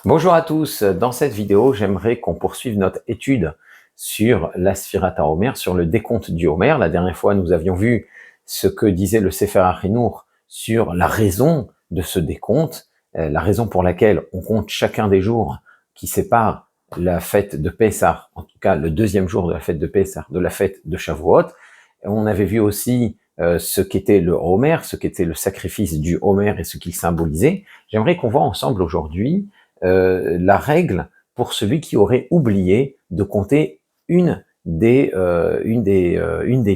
Bonjour à tous, dans cette vidéo, j'aimerais qu'on poursuive notre étude sur la Sfirat HaOmer, sur le décompte du Homer. La dernière fois, nous avions vu ce que disait le Sefer HaChinour sur la raison de ce décompte, la raison pour laquelle on compte chacun des jours qui séparent la fête de Pessah, en tout cas le deuxième jour de la fête de Pessah, de la fête de Shavuot. On avait vu aussi ce qu'était le Homer, ce qu'était le sacrifice du Homer et ce qu'il symbolisait. J'aimerais qu'on voit ensemble aujourd'hui la règle pour celui qui aurait oublié de compter une des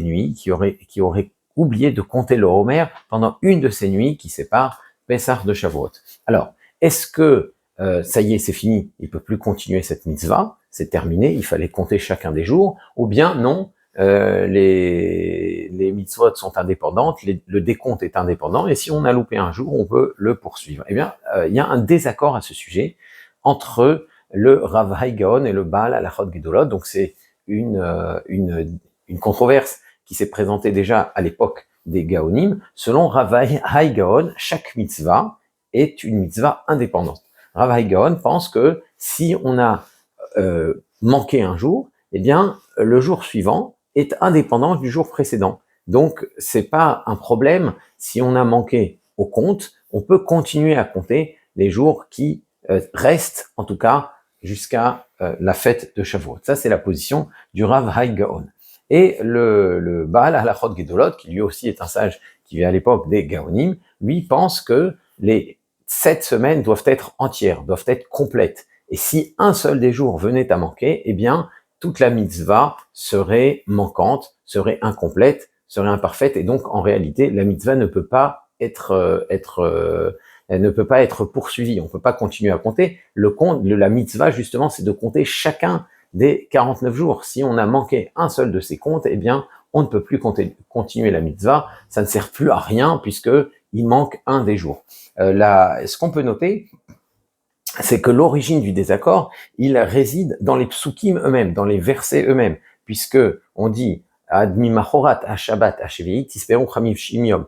nuits, qui aurait oublié de compter le Homer pendant une de ces nuits qui séparent Pessah de Shavuot. Alors, est-ce que ça y est, c'est fini, il peut plus continuer cette mitzvah, c'est terminé, il fallait compter chacun des jours, ou bien non, les mitzvot sont indépendantes, le décompte est indépendant, et si on a loupé un jour, on peut le poursuivre. Eh bien, il y a un désaccord à ce sujet entre le Rav Hai Gaon et le Baal Halachot Gedolot. Donc c'est une controverse qui s'est présentée déjà à l'époque des Gaonim. Selon Rav Hai Gaon, chaque mitzvah est une mitzvah indépendante. Rav Hai Gaon pense que si on a manqué un jour, eh bien le jour suivant est indépendant du jour précédent. Donc c'est pas un problème si on a manqué au compte, on peut continuer à compter les jours qui restent, en tout cas jusqu'à la fête de Shavuot. Ça c'est la position du Rav Hai Gaon. Et le Baal Halachot Gedolot, qui lui aussi est un sage qui vit à l'époque des Gaonim, lui pense que les 7 semaines doivent être entières, doivent être complètes. Et si un seul des jours venait à manquer, eh bien toute la mitzvah serait manquante, serait incomplète, serait imparfaite, et donc en réalité la mitzvah ne peut pas elle ne peut pas être poursuivie. On ne peut pas continuer à compter. La mitzvah justement, c'est de compter chacun des 49 jours. Si on a manqué un seul de ces comptes, eh bien on ne peut plus continuer la mitzvah. Ça ne sert plus à rien puisque il manque un des jours. Ce qu'on peut noter, c'est que l'origine du désaccord, il réside dans les psukim eux-mêmes, dans les versets eux-mêmes, puisque on dit Admi machorat ha-shabbat ha-shvi'it tisperu chamiv shimiom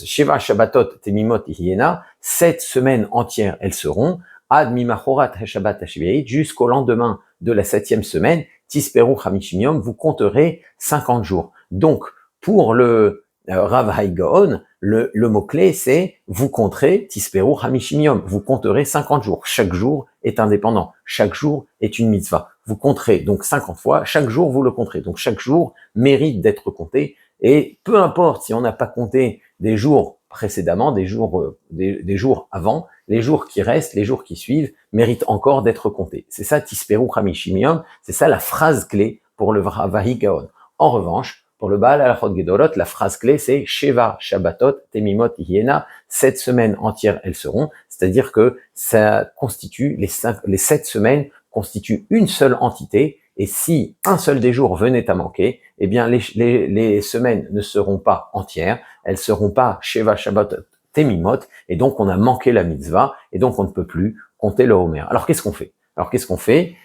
Sheva Shabbatot temimot hiena, 7 semaines entières elles seront Admi machorat ha-shabbat ha-shvi'it, jusqu'au lendemain de la 7e semaine, tisperu chamiv shimiom, vous compterez 50 jours. Donc pour le Rav Hai Gaon, le mot-clé, c'est vous compterez Tisperu Hamishimium, vous compterez 50 jours. Chaque jour est indépendant. Chaque jour est une mitzvah. Vous compterez donc 50 fois, chaque jour vous le compterez. Donc chaque jour mérite d'être compté. Et peu importe si on n'a pas compté des jours précédemment, des jours avant, les jours qui restent, les jours qui suivent, méritent encore d'être comptés. C'est ça Tisperu Hamishimium, c'est ça la phrase clé pour le Rav Hai Gaon. En revanche, pour le Baal Halachot Gedolot, la phrase clé, c'est Sheva Shabbatot Temimot Hiena, 7 semaines entières elles seront, c'est-à-dire que ça constitue, les 7 semaines constituent une seule entité, et si un seul des jours venait à manquer, eh bien les semaines ne seront pas entières, elles seront pas Sheva Shabbatot Temimot, et donc on a manqué la mitzvah, et donc on ne peut plus compter le Homer. Alors qu'est-ce qu'on fait?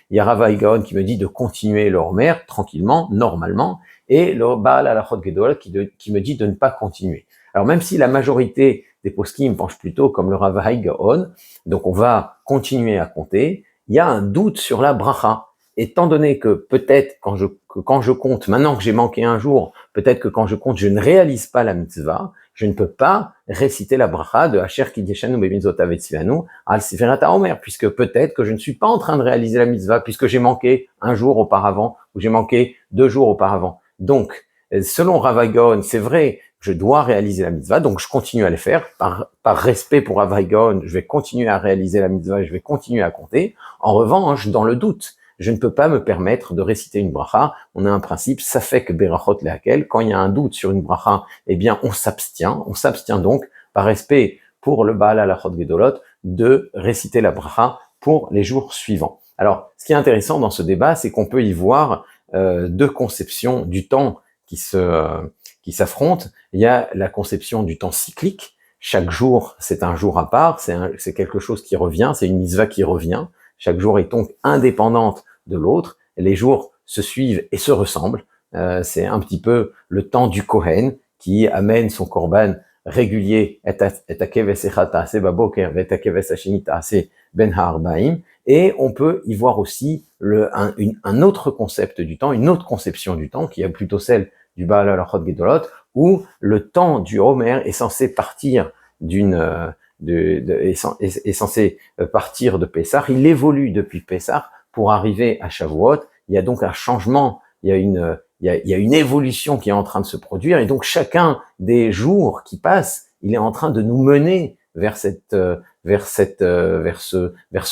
Il y a Rav Hai Gaon qui me dit de continuer le Homer tranquillement, normalement, et le Baal Halachot Gedolot qui me dit de ne pas continuer. Alors même si la majorité des poskim penchent plutôt comme le Rav Hai Gaon, donc on va continuer à compter, il y a un doute sur la bracha. Étant donné que peut-être quand je compte, maintenant que j'ai manqué un jour, peut-être que quand je compte, je ne réalise pas la mitzvah, je ne peux pas réciter la bracha de Asher Kideshanu Bemitzvot Avetzivanu al Sfirat HaOmer, puisque peut-être que je ne suis pas en train de réaliser la mitzvah, puisque j'ai manqué un jour auparavant, ou j'ai manqué 2 jours auparavant. Donc, selon Rav Hai Gaon, c'est vrai, je dois réaliser la mitzvah, donc je continue à le faire. Par respect pour Rav Hai Gaon, je vais continuer à réaliser la mitzvah et je vais continuer à compter. En revanche, dans le doute, je ne peux pas me permettre de réciter une bracha. On a un principe, safek berachot lehakel. Quand il y a un doute sur une bracha, eh bien, on s'abstient. On s'abstient donc, par respect pour le Baal Halachot Gedolot, de réciter la bracha pour les jours suivants. Alors, ce qui est intéressant dans ce débat, c'est qu'on peut y voir 2 conceptions du temps qui s'affrontent. Il y a la conception du temps cyclique. Chaque jour, c'est un jour à part. C'est quelque chose qui revient. C'est une mitzvah qui revient. Chaque jour est donc indépendante de l'autre. Les jours se suivent et se ressemblent. C'est un petit peu le temps du Kohen qui amène son korban régulier, et akeves echad ta'aseh baboker, et akeves hasheni ta'aseh ben ha'arbaim, et on peut y voir aussi un autre concept du temps, une autre conception du temps, qui est plutôt celle du Baal Halachot Gedolot, où le temps du Homer est censé partir est censé partir de Pessah. Il évolue depuis Pessah pour arriver à Shavuot. Il y a donc un changement, il y a une évolution qui est en train de se produire, et donc chacun des jours qui passent, il est en train de nous mener vers ce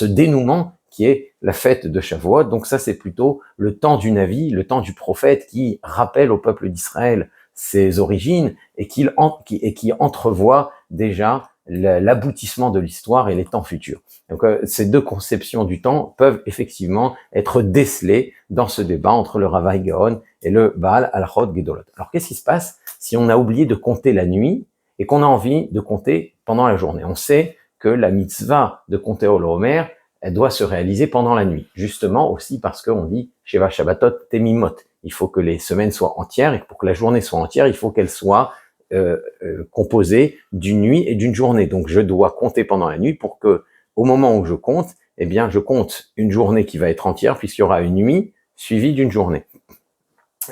dénouement qui est la fête de Shavuot. Donc ça, c'est plutôt le temps du Navi, le temps du prophète qui rappelle au peuple d'Israël ses origines et qui entrevoit déjà l'aboutissement de l'histoire et les temps futurs. Donc ces deux conceptions du temps peuvent effectivement être décelées dans ce débat entre le Ravaï Gaon et le Baal Halachot Gedolot. Alors qu'est-ce qui se passe si on a oublié de compter la nuit et qu'on a envie de compter pendant la journée? On sait que la mitzvah de compter au Homer, elle doit se réaliser pendant la nuit, justement aussi parce qu'on dit Sheva Shabbatot Temimot. Il faut que les semaines soient entières, et pour que la journée soit entière, il faut qu'elle soit composée d'une nuit et d'une journée. Donc je dois compter pendant la nuit pour que, au moment où je compte, eh bien je compte une journée qui va être entière, puisqu'il y aura une nuit suivie d'une journée.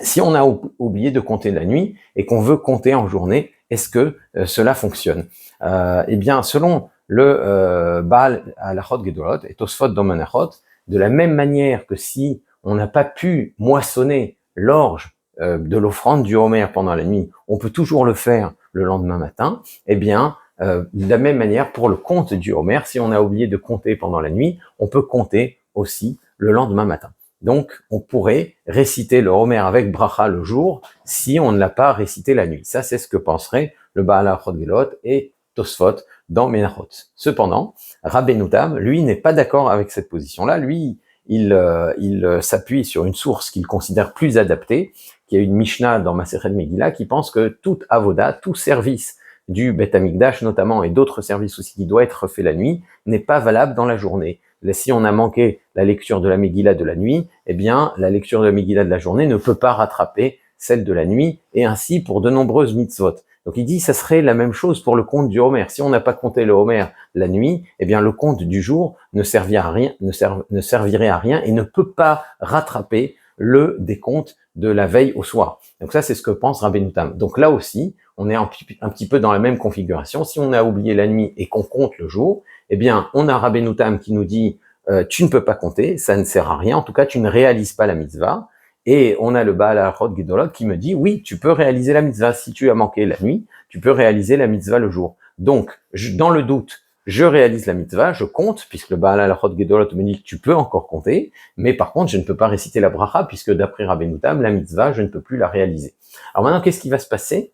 Si on a oublié de compter la nuit et qu'on veut compter en journée, est-ce que cela fonctionne? Eh bien, selon le Baal Halachot Gedolot et Tosfot dans Menachot, de la même manière que si on n'a pas pu moissonner l'orge de l'offrande du Homer pendant la nuit, on peut toujours le faire le lendemain matin. Eh bien, de la même manière, pour le compte du Homer, si on a oublié de compter pendant la nuit, on peut compter aussi le lendemain matin. Donc, on pourrait réciter le Homer avec bracha le jour si on ne l'a pas récité la nuit. Ça, c'est ce que penserait le Baal Halachot Gedolot et Tosfot dans Menachot. Cependant, Rabbeinu Tam, lui, n'est pas d'accord avec cette position-là. Lui, il s'appuie sur une source qu'il considère plus adaptée, qui est une Mishnah dans Masechet Megillah, qui pense que toute avoda, tout service du Beth Amikdash notamment, et d'autres services aussi qui doit être fait la nuit, n'est pas valable dans la journée. Si on a manqué la lecture de la Megillah de la nuit, eh bien, la lecture de la Megillah de la journée ne peut pas rattraper celle de la nuit, et ainsi pour de nombreuses mitzvot. Donc il dit, ça serait la même chose pour le compte du Homer. Si on n'a pas compté le Homer la nuit, eh bien le compte du jour ne servirait à rien, ne servirait à rien et ne peut pas rattraper le décompte de la veille au soir. Donc ça, c'est ce que pense Rabbeinu Tam. Donc là aussi, on est un petit peu dans la même configuration. Si on a oublié la nuit et qu'on compte le jour, eh bien, on a Rabbeinu Tam qui nous dit tu ne peux pas compter, ça ne sert à rien. En tout cas, tu ne réalises pas la mitzvah. Et on a le Baal Halachot Gedolot qui me dit, oui, tu peux réaliser la mitzvah. Si tu as manqué la nuit, tu peux réaliser la mitzvah le jour. Donc, dans le doute, je réalise la mitzvah, je compte, puisque le Baal Halachot Gedolot me dit que tu peux encore compter, mais par contre, je ne peux pas réciter la bracha, puisque d'après Rabbeinu Tam, la mitzvah, je ne peux plus la réaliser. Alors maintenant, qu'est-ce qui va se passer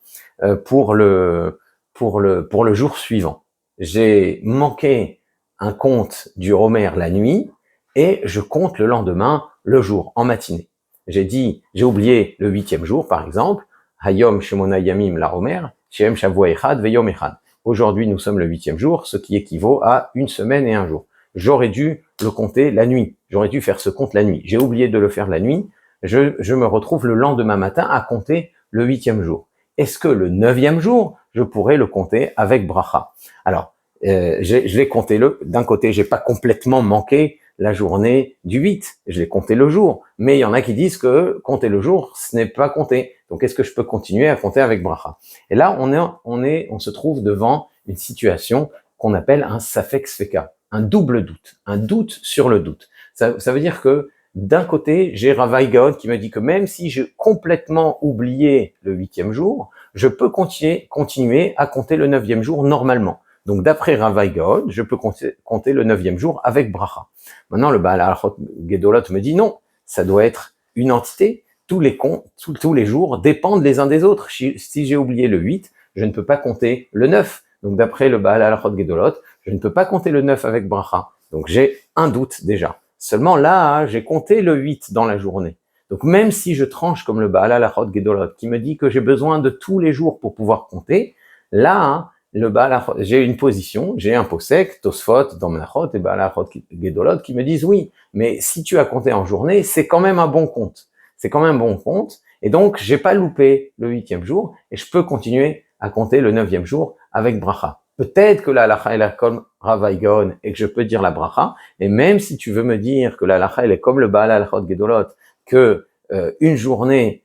pour le jour suivant? J'ai manqué un compte du Homer la nuit, et je compte le lendemain, le jour, en matinée. J'ai oublié le 8e jour, par exemple, Hayom Shemona Yamim la Homer, Shem Shavua Echad Veyom Echad. Aujourd'hui, nous sommes le 8e jour, ce qui équivaut à une semaine et un jour. J'aurais dû le compter la nuit. J'aurais dû faire ce compte la nuit. J'ai oublié de le faire la nuit. Je me retrouve le lendemain matin à compter le 8e jour. Est-ce que le 9e jour, je pourrais le compter avec bracha? Alors, je l'ai compté d'un côté, j'ai pas complètement manqué la journée du 8, je l'ai compté le jour, mais il y en a qui disent que compter le jour, ce n'est pas compter. Donc est-ce que je peux continuer à compter avec bracha? Et là, on se trouve devant une situation qu'on appelle un safek sfeka, un double doute, un doute sur le doute. Ça veut dire que d'un côté, j'ai Ravaï Gaon qui me dit que même si j'ai complètement oublié le 8e jour, je peux continuer à compter le 9e jour normalement. Donc, d'après Ravaï Gaon, je peux compter le 9e jour avec bracha. Maintenant, le Baal Halachot Gedolot me dit non, ça doit être une entité. Tous les jours dépendent les uns des autres. Si j'ai oublié le 8, je ne peux pas compter le 9. Donc, d'après le Baal Halachot Gedolot, je ne peux pas compter le 9 avec bracha. Donc, j'ai un doute déjà. Seulement là, j'ai compté le 8 dans la journée. Donc, même si je tranche comme le Baal Halachot Gedolot, qui me dit que j'ai besoin de tous les jours pour pouvoir compter, là, j'ai une position, j'ai un posek, Tosfot, dans Menachot et Baal Halachot Gedolot qui me disent oui, mais si tu as compté en journée, c'est quand même un bon compte. C'est quand même un bon compte. Et donc, j'ai pas loupé le 8e jour et je peux continuer à compter le 9e jour avec bracha. Peut-être que la halacha est comme Rav Gaon et que je peux dire la bracha, et même si tu veux me dire que la halacha elle est comme le Baal Halachot Gedolot, que une journée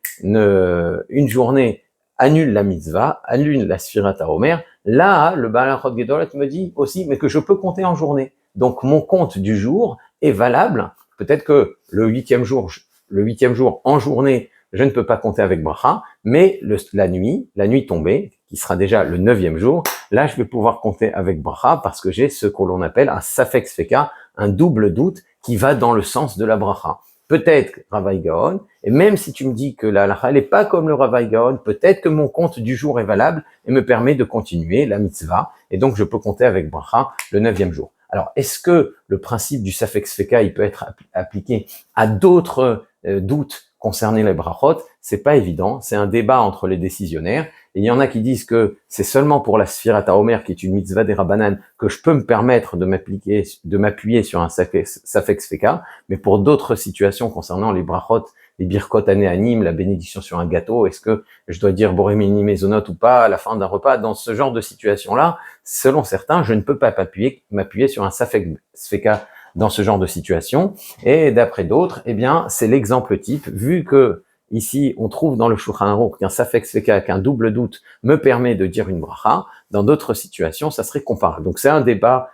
annule la mitzvah, annule la Sfirat HaOmer, là, le Baal Halachot Gedolot me dit aussi, mais que je peux compter en journée. Donc mon compte du jour est valable. Peut-être que le 8e jour en journée, je ne peux pas compter avec bracha, mais la nuit tombée, qui sera déjà le 9e jour, là, je vais pouvoir compter avec bracha parce que j'ai ce que l'on appelle un safek sfeka, un double doute qui va dans le sens de la bracha. Peut-être Rav Gaon, et même si tu me dis que la halacha n'est pas comme le Rav Gaon, peut-être que mon compte du jour est valable et me permet de continuer la mitzvah, et donc je peux compter avec bracha le 9e jour. Alors, est-ce que le principe du safek sfeka, il peut être appliqué à d'autres doutes concernant les brachot? C'est pas évident, c'est un débat entre les décisionnaires. Et il y en a qui disent que c'est seulement pour la Sfirat HaOmer, qui est une mitzvah des Rabbanan, que je peux me permettre de m'appuyer sur un safek sfeka, mais pour d'autres situations concernant les brachot, les birkot anéanim, la bénédiction sur un gâteau, est-ce que je dois dire borémini mezonot ou pas à la fin d'un repas? Dans ce genre de situation-là, selon certains, je ne peux pas m'appuyer sur un safek sfeka dans ce genre de situation. Et d'après d'autres, eh bien, c'est l'exemple type, vu que ici, on trouve dans le Shulchan Aruch qu'un safek sfeka, qu'un double doute me permet de dire une bracha. Dans d'autres situations, ça serait comparable. Donc, c'est un débat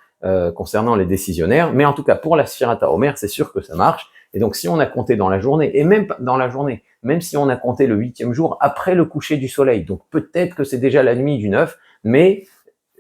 concernant les décisionnaires. Mais en tout cas, pour la Sfirat HaOmer, c'est sûr que ça marche. Et donc, si on a compté dans la journée, et même dans la journée, même si on a compté le 8e jour après le coucher du soleil, donc peut-être que c'est déjà la nuit du 9, mais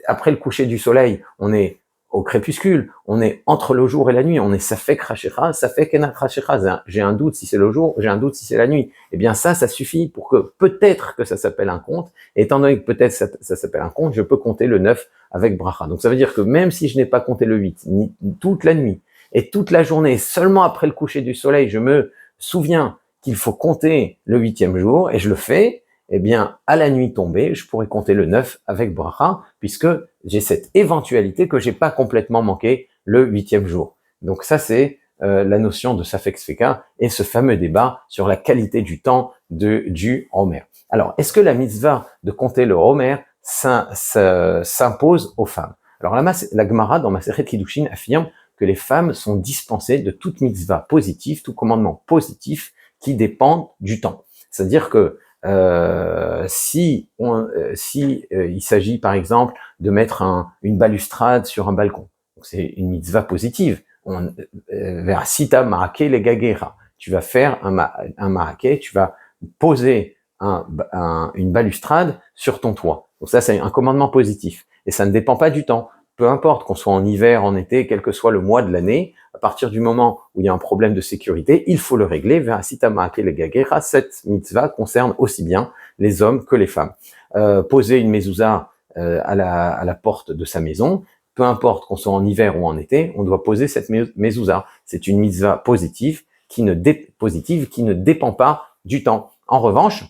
après le coucher du soleil, on est au crépuscule, on est entre le jour et la nuit, on est safek rachecha, safek enat rachecha, j'ai un doute si c'est le jour, j'ai un doute si c'est la nuit. Eh bien ça suffit pour que peut-être que ça s'appelle un compte, et étant donné que peut-être ça s'appelle un compte, je peux compter le 9 avec bracha. Donc ça veut dire que même si je n'ai pas compté le 8, ni toute la nuit, et toute la journée, seulement après le coucher du soleil, je me souviens qu'il faut compter le 8e jour, et je le fais, eh bien, à la nuit tombée, je pourrais compter le 9 avec bracha, puisque j'ai cette éventualité que j'ai pas complètement manqué le 8e jour. Donc ça, c'est la notion de safek sfeka et ce fameux débat sur la qualité du temps du Homer. Alors, est-ce que la mitzvah de compter le Homer s'impose aux femmes? Alors, la Gemara dans Masechet Kiddushin affirme que les femmes sont dispensées de toute mitzvah positive, tout commandement positif qui dépend du temps. C'est-à-dire que si il s'agit par exemple de mettre une balustrade sur un balcon, c'est une mitzvah positive. Vers sita maraké les gagera. Tu vas faire un maraké, tu vas poser une balustrade sur ton toit. Donc ça, c'est un commandement positif. Et ça ne dépend pas du temps. Peu importe qu'on soit en hiver, en été, quel que soit le mois de l'année, à partir du moment où il y a un problème de sécurité, il faut le régler. Cette mitzvah concerne aussi bien les hommes que les femmes. Poser une mezouza à la porte de sa maison, peu importe qu'on soit en hiver ou en été, on doit poser cette mezouza. C'est une mitzvah positive qui ne dépend pas du temps. En revanche,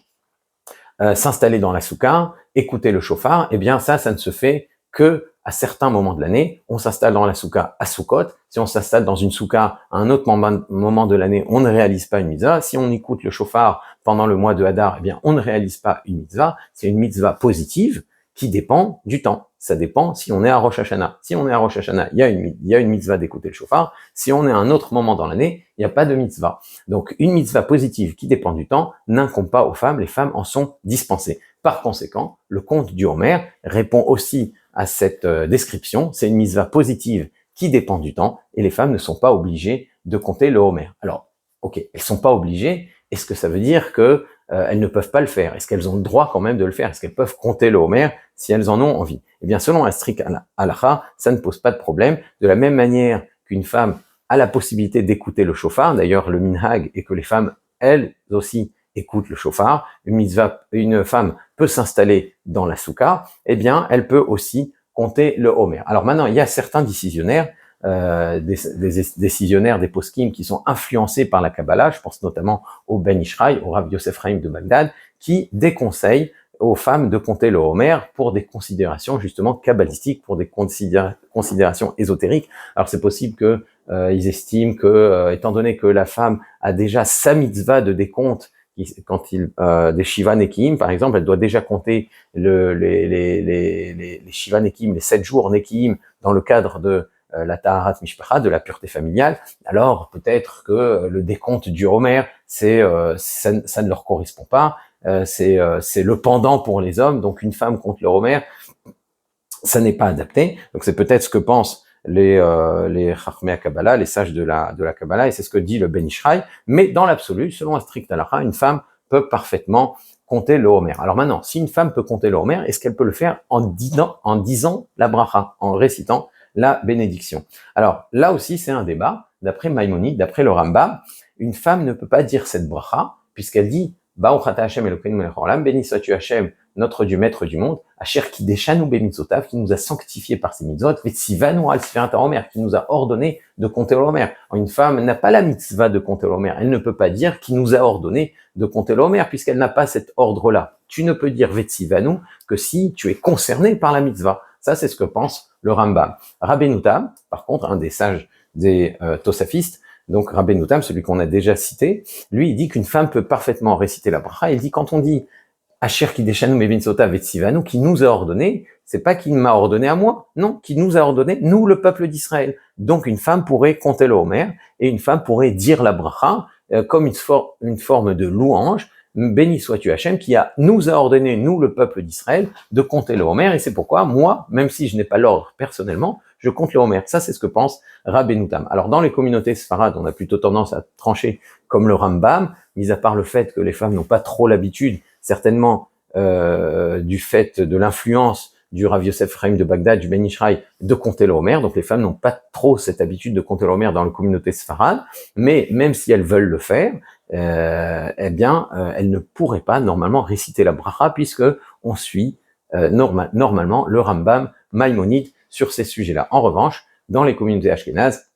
s'installer dans la soukha, écouter le chauffard, eh bien ça ne se fait que à certains moments de l'année. On s'installe dans la soukha à Sukkot. Si on s'installe dans une soukha à un autre moment de l'année, on ne réalise pas une mitzvah. Si on écoute le chauffard pendant le mois de Hadar, eh bien on ne réalise pas une mitzvah. C'est une mitzvah positive qui dépend du temps. Ça dépend si on est à Rosh Hashanah. Si on est à Rosh Hashanah, il y a une mitzvah d'écouter le chauffard. Si on est à un autre moment dans l'année, il n'y a pas de mitzvah. Donc une mitzvah positive qui dépend du temps n'incombe pas aux femmes. Les femmes en sont dispensées. Par conséquent, le conte du Homer répond aussi à cette description. C'est une mitzvah positive qui dépend du temps et les femmes ne sont pas obligées de compter le Homer. Alors, ok, elles sont pas obligées. Est-ce que ça veut dire que elles ne peuvent pas le faire? Est-ce qu'elles ont le droit quand même de le faire? Est-ce qu'elles peuvent compter le Homer si elles en ont envie? Eh bien, selon la stricte halakha, ça ne pose pas de problème. De la même manière qu'une femme a la possibilité d'écouter le chauffard, d'ailleurs le minhag est que les femmes, elles aussi, écoutent le chauffard, une femme peut s'installer dans la soukha, eh bien, elle peut aussi compter le Homer. Alors maintenant, il y a certains décisionnaires, des décisionnaires des poskim qui sont influencés par la Kabbalah, je pense notamment au Ben Ishraï, au Rav Yosef Haim de Bagdad, qui déconseillent aux femmes de compter le Homer pour des considérations justement kabbalistiques, pour des considérations ésotériques. Alors c'est possible que ils estiment que, étant donné que la femme a déjà sa mitzvah de décompte des Shiva Nekim, par exemple, elle doit déjà compter les Shiva Nekim, les 7 jours Nekim, dans le cadre de la Taharat Mishpacha, de la pureté familiale. Alors peut-être que le décompte du Homer, ça ne leur correspond pas. C'est le pendant pour les hommes, donc une femme compte le Homer, ça n'est pas adapté. Donc c'est peut-être ce que pensent les Chachmei Kabbalah, les sages de la Kabbalah, et c'est ce que dit le Ben Ishraï. Mais dans l'absolu, selon un strict halakha, une femme peut parfaitement compter le Homer. Alors maintenant, si une femme peut compter le Homer, est-ce qu'elle peut le faire en disant la bracha, en récitant la bénédiction? Alors là aussi, c'est un débat. D'après Maïmonide, d'après le Rambam, une femme ne peut pas dire cette bracha puisqu'elle dit Baruch ata Hashem Elokeinu melech haolam, béni sois-tu Hashem, notre Dieu, maître du monde, Asher kideshanu bemitzvotav, qui nous a sanctifiés par ses mitzvot, vetzivanu al sfirat haomer, qui nous a ordonné de compter l'Homer. Une femme n'a pas la mitzvah de compter l'Homer. Elle ne peut pas dire qui nous a ordonné de compter l'Homer, puisqu'elle n'a pas cet ordre-là. Tu ne peux dire vetzivanu que si tu es concerné par la mitzvah. Ça, c'est ce que pense le Rambam. Rabbeinu Tam, par contre, un des sages des Tosafistes, donc Rabbeinu Tam, celui qu'on a déjà cité, lui, il dit qu'une femme peut parfaitement réciter la bracha. Il dit quand on dit Asher kideshanu bemitzvotav vetzivanu, qui nous a ordonné, c'est pas qui m'a ordonné à moi, non, qui nous a ordonné, nous, le peuple d'Israël. Donc une femme pourrait compter le Homer et une femme pourrait dire la bracha comme une forme de louange. Béni sois-tu Hachem, nous a ordonné, nous, le peuple d'Israël, de compter le Homer, et c'est pourquoi, moi, même si je n'ai pas l'ordre personnellement, je compte le Homer. Ça, c'est ce que pense Rabbeinu Tam. Alors, dans les communautés sfarades, on a plutôt tendance à trancher comme le Rambam, mis à part le fait que les femmes n'ont pas trop l'habitude, certainement du fait de l'influence du Rav Yosef Chaim de Bagdad, du Ben Ishraï, de compter le Homer. Donc les femmes n'ont pas trop cette habitude de compter le Homer dans la communauté sfarade, mais même si elles veulent le faire, elles ne pourraient pas normalement réciter la bracha puisque on suit normalement le Rambam Maïmonide sur ces sujets-là. En revanche, dans les communautés ashkénazes,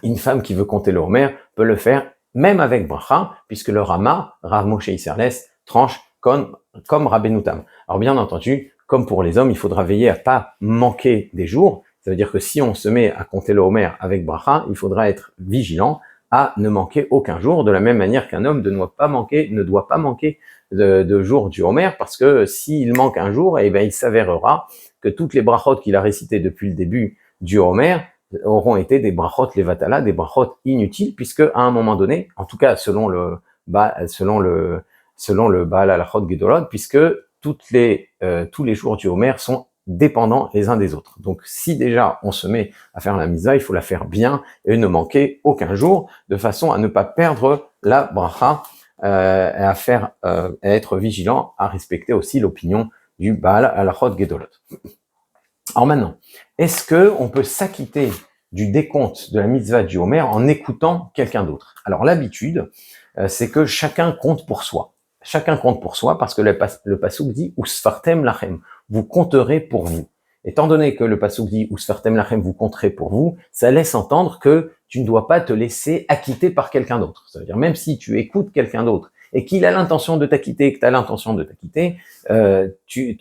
une femme qui veut compter le Homer peut le faire même avec bracha, puisque le Rama, Rav Moshe Isserles, tranche comme Rabbeinu Tam. Alors bien entendu, comme pour les hommes, il faudra veiller à pas manquer des jours. Ça veut dire que si on se met à compter le Homer avec bracha, il faudra être vigilant à ne manquer aucun jour, de la même manière qu'un homme ne doit pas manquer de jours du Homer, parce que s'il manque un jour, eh bien, il s'avérera que toutes les brachot qu'il a récitées depuis le début du Homer auront été des brachot levatala, des brachot inutiles, puisque à un moment donné, en tout cas selon le Baal Halachot Gedolot, puisque tous les jours du Homer sont dépendants les uns des autres. Donc si déjà on se met à faire la mitzvah, il faut la faire bien et ne manquer aucun jour, de façon à ne pas perdre la bracha, et à être vigilant, à respecter aussi l'opinion du Baal Halachot Gedolot. Alors maintenant, est-ce que on peut s'acquitter du décompte de la mitzvah du Homer en écoutant quelqu'un d'autre? Alors l'habitude, c'est que chacun compte pour soi. Chacun compte pour soi parce que le passouk dit Usfartem lachem, vous compterez pour vous. Étant donné que le passouk dit Usfartem lachem, vous compterez pour vous, ça laisse entendre que tu ne dois pas te laisser acquitter par quelqu'un d'autre. Ça veut dire même si tu écoutes quelqu'un d'autre et qu'il a l'intention de t'acquitter et que tu as l'intention de t'acquitter, tu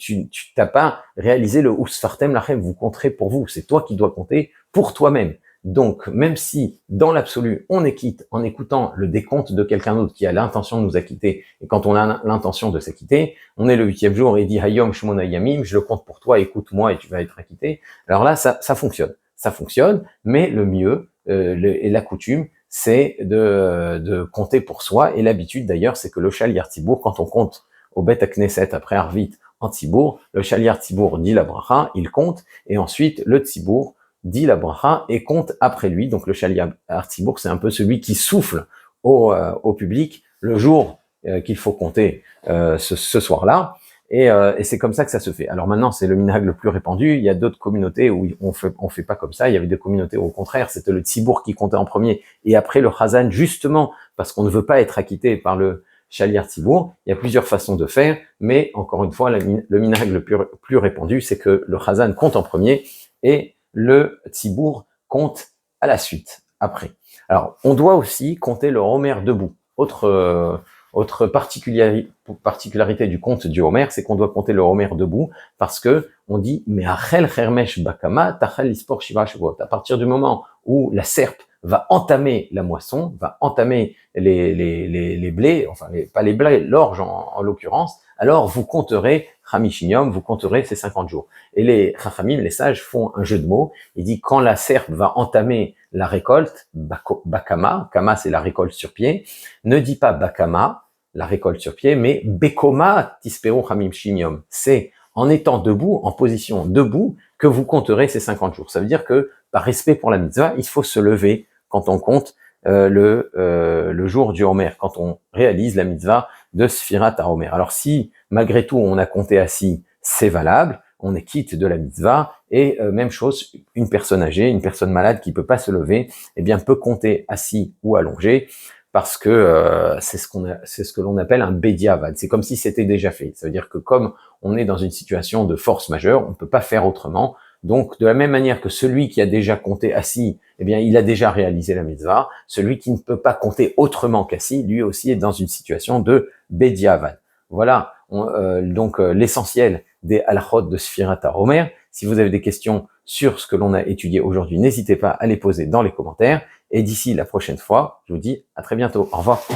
t'as pas réalisé le Usfartem lachem, vous compterez pour vous. C'est toi qui dois compter pour toi-même. Donc, même si, dans l'absolu, on acquitte en écoutant le décompte de quelqu'un d'autre qui a l'intention de nous acquitter, et quand on a l'intention de s'acquitter, on est le 8e jour et il dit Hayom Shmona Yamim, je le compte pour toi, écoute-moi et tu vas être acquitté. Alors là, ça fonctionne. Ça fonctionne, mais le mieux, et la coutume, c'est de compter pour soi. Et l'habitude, d'ailleurs, c'est que le Shaliach Tzibour, quand on compte au Bet HaKnesset après Arvit en Tzibour, le Shaliach Tzibour dit la bracha, il compte, et ensuite le Tzibour dit la bracha et compte après lui. Donc le Shaliach Tzibour, c'est un peu celui qui souffle au public le jour qu'il faut compter ce soir-là. Et c'est comme ça que ça se fait. Alors maintenant, c'est le minhag le plus répandu. Il y a d'autres communautés où on fait pas comme ça. Il y avait des communautés où, au contraire, c'était le Tzibour qui comptait en premier et après le Chazan, justement parce qu'on ne veut pas être acquitté par le Shaliach Tzibour. Il y a plusieurs façons de faire, mais encore une fois, le minhag le plus répandu, c'est que le Chazan compte en premier et le Tzibour compte à la suite, après. Alors, on doit aussi compter le Homer debout. Autre particularité du compte du Homer, c'est qu'on doit compter le Homer debout, parce que on dit, mais achel chermesh bakama, tachel lispor shiva shavot. À partir du moment où la serpe va entamer la moisson, va entamer les blés, enfin pas les blés, l'orge en l'occurrence, alors vous compterez Chamishinium, vous compterez ces 50 jours. Et les Chachamim, les sages, font un jeu de mots. Il dit quand la serpe va entamer la récolte, Bakama, Kama c'est la récolte sur pied, ne dit pas Bakama, la récolte sur pied, mais Bekoma Tisperu Chamim Shinium. C'est en étant debout, en position debout, que vous compterez ces 50 jours. Ça veut dire que, par respect pour la mitzvah, il faut se lever quand on compte le jour du Homer, quand on réalise la mitzvah de Sfirat HaHomer. Alors si, malgré tout, on a compté assis, c'est valable, on est quitte de la mitzvah, et même chose, une personne âgée, une personne malade qui peut pas se lever, eh bien peut compter assis ou allongé, parce que c'est ce que l'on appelle un bediavad. C'est comme si c'était déjà fait. Ça veut dire que comme on est dans une situation de force majeure, on ne peut pas faire autrement. Donc, de la même manière que celui qui a déjà compté assis, eh bien, il a déjà réalisé la mitzvah. Celui qui ne peut pas compter autrement qu'assis, lui aussi est dans une situation de bediavad. Voilà. Donc, l'essentiel des halachot de Sfirat HaHomer. Si vous avez des questions sur ce que l'on a étudié aujourd'hui, n'hésitez pas à les poser dans les commentaires. Et d'ici la prochaine fois, je vous dis à très bientôt. Au revoir.